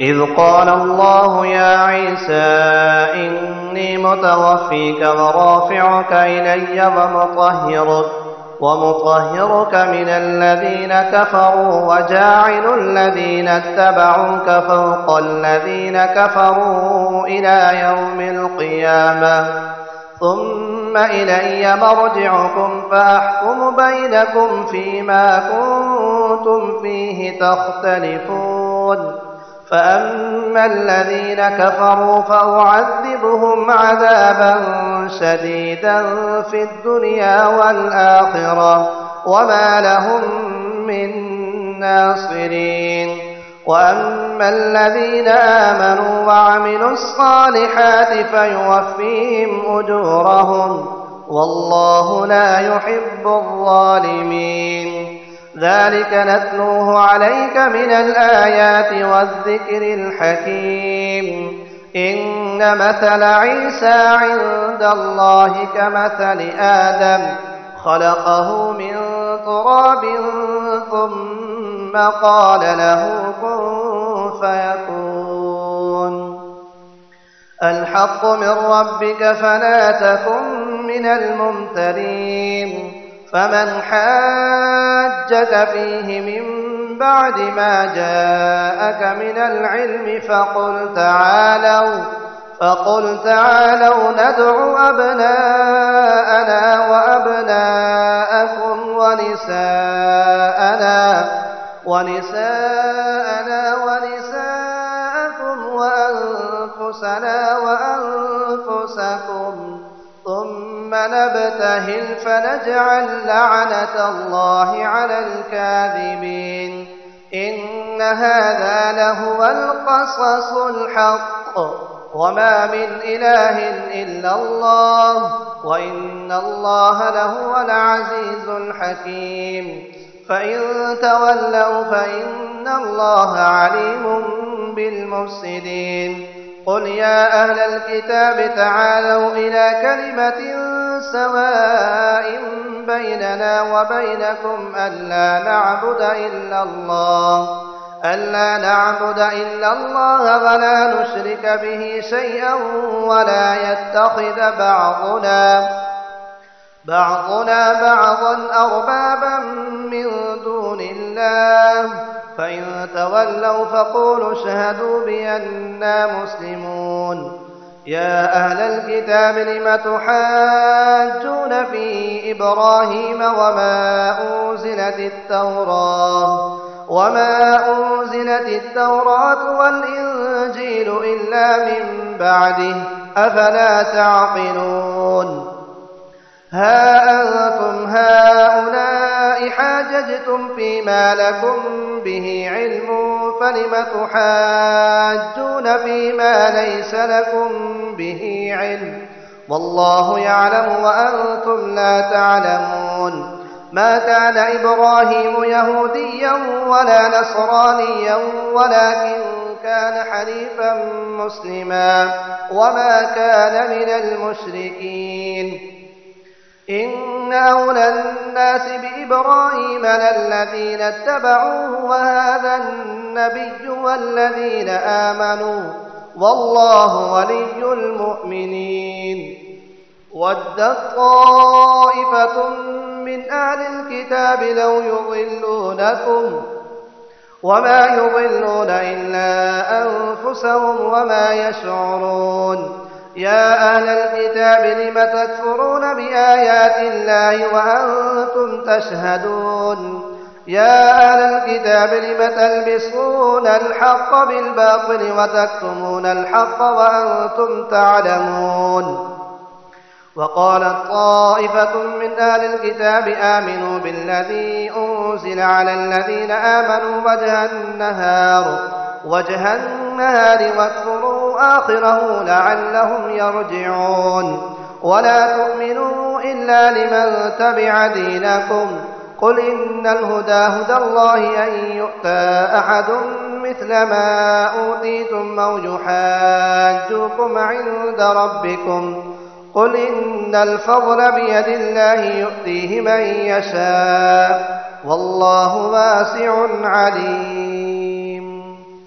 إذ قال الله يا عيسى إني متوفيك ورافعك إلي ومطهرك من الذين كفروا وجاعل الذين اتبعوك فوق الذين كفروا إلى يوم القيامة ثم إلي مرجعكم فأحكم بينكم فيما كنتم فيه تختلفون فأما الذين كفروا فأعذبهم عذابا شديدا في الدنيا والآخرة وما لهم من ناصرين وأما الذين آمنوا وعملوا الصالحات فيوفيهم أجورهم والله لا يحب الظالمين ذلك نتلوه عليك من الآيات والذكر الحكيم إن مثل عيسى عند الله كمثل آدم خلقه من تراب ثم قال له كن فيكون الحق من ربك فلا تكن من الممترين فمن حاجك فيه من بعد ما جاءك من العلم فقل تعالوا ندع أبناءنا وأبناءكم ونساءنا ونساءكم وأنفسنا وأنفسكم ثم نبتهل فنجعل لعنة الله على الكاذبين إن هذا لهو القصص الحق وما من إله إلا الله وإن الله لهو العزيز الحكيم فإن تولوا فإن الله عليم بالمفسدين قل يا أهل الكتاب تعالوا إلى كلمة سواء بيننا وبينكم ألا نعبد إلا الله ولا نشرك به شيئا ولا يتخذ بعضنا بعضا أربابا من دون الله فإن تولوا فقولوا اشهدوا بأننا مسلمون يا أهل الكتاب لم تحاجون في إبراهيم وما أنزلت التوراة والإنجيل إلا من بعده أفلا تعقلون ها أنتم هؤلاء حاججتم فيما لكم به علم فلم تحاجون فيما ليس لكم به علم والله يعلم وأنتم لا تعلمون ما كان إبراهيم يهوديا ولا نصرانيا ولكن كان حنيفا مسلما وما كان من المشركين إن أولى الناس بإبراهيم للذين اتبعوه وهذا النبي والذين آمنوا والله ولي المؤمنين ودت طائفة من أهل الكتاب لو يضلونكم وما يضلون إلا أنفسهم وما يشعرون يا أهل الكتاب لم تكفرون بآيات الله وأنتم تشهدون يا أهل الكتاب لم تلبسون الحق بالباطل وتكتمون الحق وأنتم تعلمون وقالت طائفة من أهل الكتاب آمنوا بالذي أنزل على الذين آمنوا وجه النهار واكفروا آخره لعلهم يرجعون ولا تؤمنوا إلا لمن تبع دينكم قل إن الهدى هدى الله أن يؤتى أحد مثل ما أوتيتم أو يحاجوكم عند ربكم قل إن الفضل بيد الله يؤتيه من يشاء والله واسع عليم